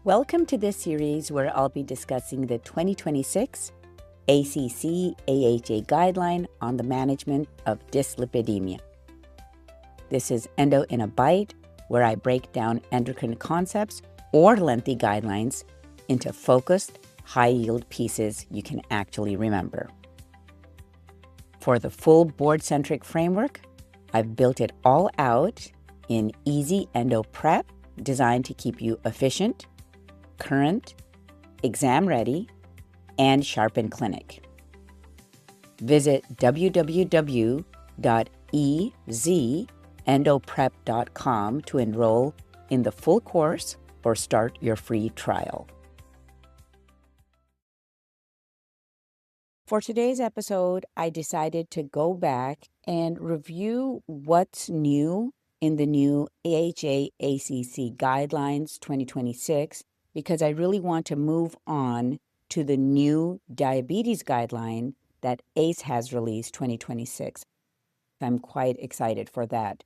Welcome to this series where I'll be discussing the 2026 ACC AHA Guideline on the Management of Dyslipidemia. This is Endo in a Bite, where I break down endocrine concepts or lengthy guidelines into focused, high-yield pieces you can actually remember. For the full board-centric framework, I've built it all out in easy endo prep designed to keep you efficient, current, exam-ready, and sharp in clinic. Visit www.ezendoprep.com to enroll in the full course or start your free trial. For today's episode, I decided to go back and review what's new in the new AHA-ACC Guidelines 2026, because I really want to move on to the new diabetes guideline that ACE has released 2026. I'm quite excited for that.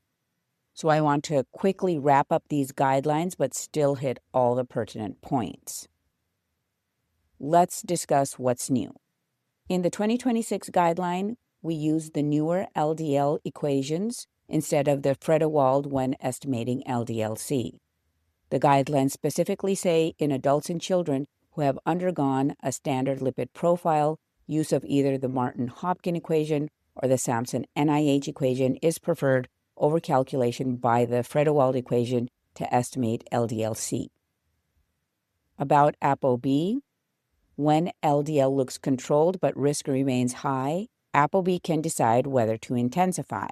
So I want to quickly wrap up these guidelines, but still hit all the pertinent points. Let's discuss what's new. In the 2026 guideline, we use the newer LDL equations instead of the Referral when estimating LDL-C. The guidelines specifically say in adults and children who have undergone a standard lipid profile, use of either the Martin-Hopkin equation or the Sampson-NIH equation is preferred over calculation by the Referral equation to estimate LDL-C. About ApoB, when LDL looks controlled but risk remains high, ApoB can decide whether to intensify.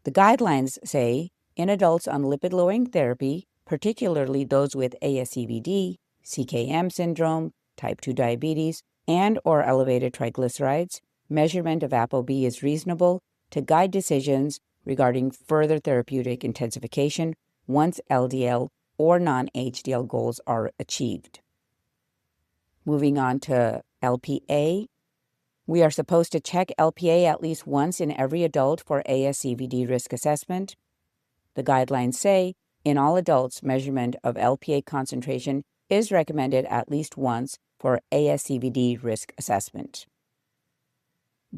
The guidelines say in adults on lipid-lowering therapy, particularly those with ASCVD, CKM syndrome, type 2 diabetes, and or elevated triglycerides, measurement of ApoB is reasonable to guide decisions regarding further therapeutic intensification once LDL or non-HDL goals are achieved. Moving on to LPA, we are supposed to check LPA at least once in every adult for ASCVD risk assessment. The guidelines say in all adults, measurement of LPA concentration is recommended at least once for ASCVD risk assessment.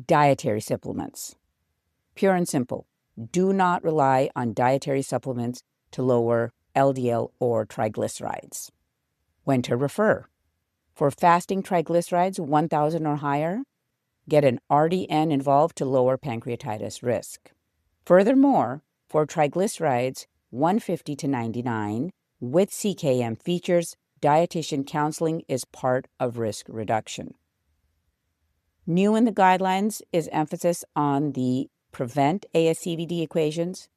Dietary supplements. Pure and simple, do not rely on dietary supplements to lower LDL or triglycerides. When to refer. For fasting triglycerides 1,000 or higher, get an RDN involved to lower pancreatitis risk. Furthermore, for triglycerides 150 to 99 with CKM features, dietitian counseling is part of risk reduction. New in the guidelines is emphasis on the prevent ASCVD equations.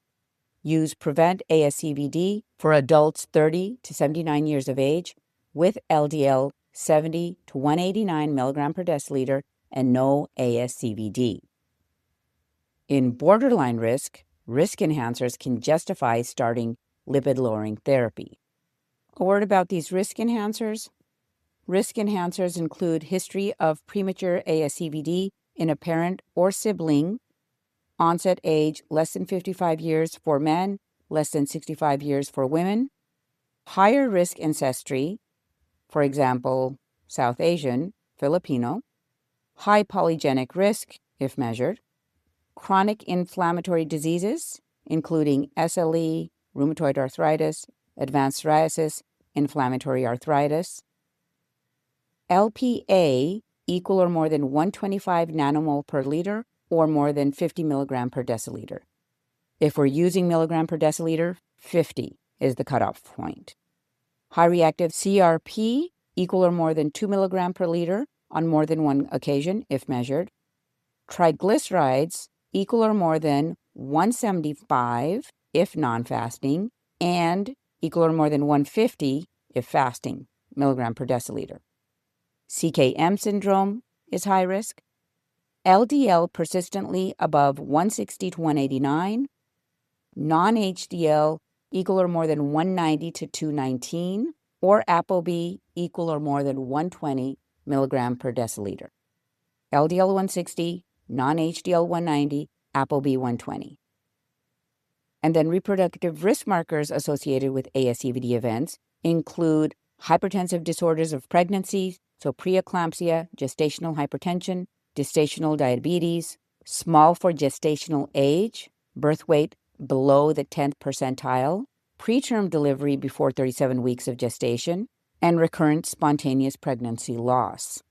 Use prevent ASCVD for adults 30 to 79 years of age with LDL 70 to 189 milligram per deciliter and no ASCVD. In borderline risk enhancers can justify starting lipid-lowering therapy. A word about these risk enhancers. Risk enhancers include history of premature ASCVD in a parent or sibling, onset age less than 55 years for men, less than 65 years for women, higher risk ancestry, for example, South Asian, Filipino, high polygenic risk, if measured, chronic inflammatory diseases, including SLE, rheumatoid arthritis, advanced psoriasis, inflammatory arthritis, LPA equal or more than 125 nanomole per liter or more than 50 milligram per deciliter. If we're using milligram per deciliter, 50 is the cutoff point. High reactive CRP equal or more than 2 milligram per liter on more than one occasion, if measured. Triglycerides equal or more than 175 if non-fasting, and equal or more than 150 if fasting, milligram per deciliter. CKM syndrome is high risk. LDL persistently above 160 to 189. Non-HDL equal or more than 190 to 219, or ApoB equal or more than 120 milligram per deciliter. LDL 160, non-HDL 190, ApoB 120. And then reproductive risk markers associated with ASCVD events include hypertensive disorders of pregnancy, so preeclampsia, gestational hypertension, gestational diabetes, small for gestational age, birth weight below the 10th percentile, preterm delivery before 37 weeks of gestation, and recurrent spontaneous pregnancy loss.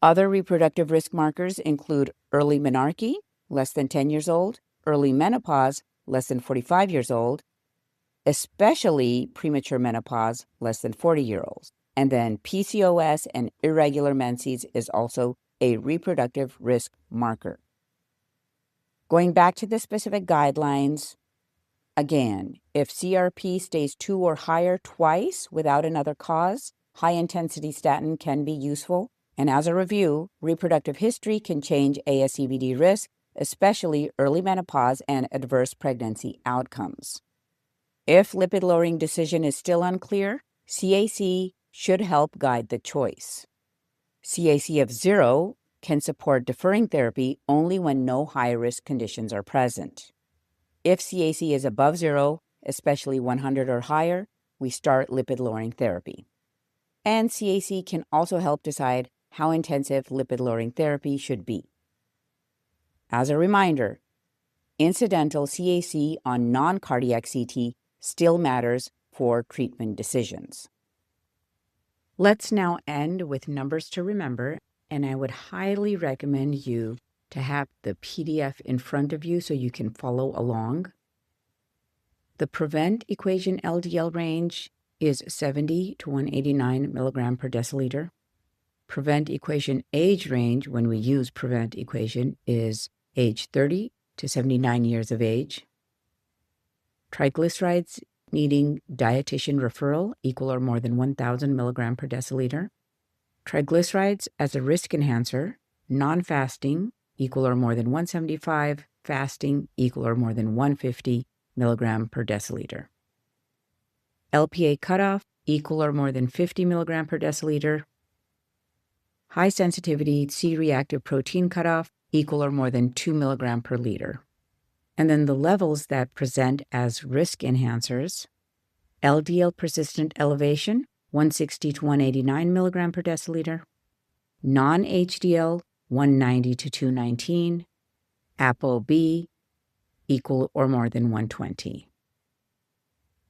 Other reproductive risk markers include early menarche, less than 10 years old, early menopause, less than 45 years old, especially premature menopause, less than 40-year-olds. And then PCOS and irregular menses is also a reproductive risk marker. Going back to the specific guidelines, again, if CRP stays 2 or higher twice without another cause, high-intensity statin can be useful. And as a review, reproductive history can change ASCVD risk, especially early menopause and adverse pregnancy outcomes. If lipid-lowering decision is still unclear, CAC should help guide the choice. CAC of 0 can support deferring therapy only when no high-risk conditions are present. If CAC is above 0, especially 100 or higher, we start lipid-lowering therapy. And CAC can also help decide how intensive lipid-lowering therapy should be. As a reminder, incidental CAC on non-cardiac CT still matters for treatment decisions. Let's now end with numbers to remember, and I would highly recommend you to have the PDF in front of you so you can follow along. The prevent equation LDL range is 70 to 189 milligram per deciliter. Prevent equation age range, when we use prevent equation, is age 30 to 79 years of age. Triglycerides needing dietitian referral equal or more than 1,000 milligram per deciliter. Triglycerides as a risk enhancer, non-fasting equal or more than 175, fasting equal or more than 150 milligram per deciliter. LPA cutoff equal or more than 50 milligram per deciliter. High sensitivity C-reactive protein cutoff equal or more than 2 milligram per liter. And then the levels that present as risk enhancers: LDL persistent elevation, 160 to 189 milligram per deciliter. Non-HDL, 190 to 219. ApoB, equal or more than 120.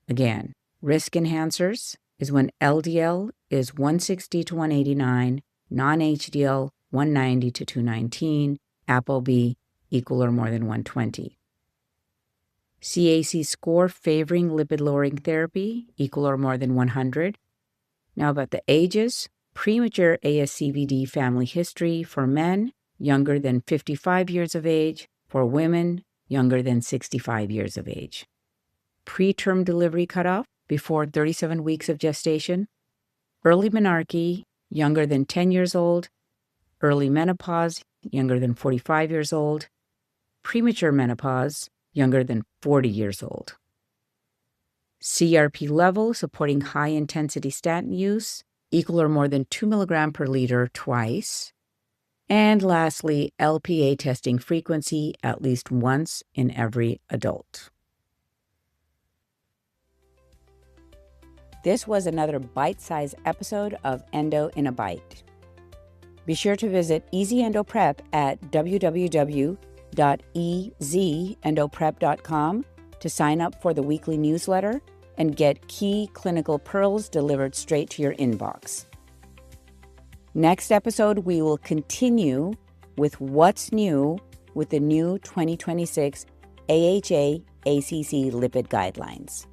Again, risk enhancers is when LDL is 160 to 189, non-HDL 190 to 219, ApoB equal or more than 120. CAC score favoring lipid-lowering therapy equal or more than 100. Now about the ages: premature ASCVD family history for men younger than 55 years of age, for women younger than 65 years of age. Preterm delivery cutoff before 37 weeks of gestation. Early menarche younger than 10 years old. Early menopause younger than 45 years old. Premature menopause younger than 40 years old. CRP level supporting high-intensity statin use equal or more than 2 milligram per liter twice. And lastly, LPA testing frequency at least once in every adult. This was another bite-sized episode of Endo in a Bite. Be sure to visit Easy Endo Prep at www.easendoprep.com to sign up for the weekly newsletter and get key clinical pearls delivered straight to your inbox. Next episode, we will continue with what's new with the new 2026 AHA ACC lipid guidelines.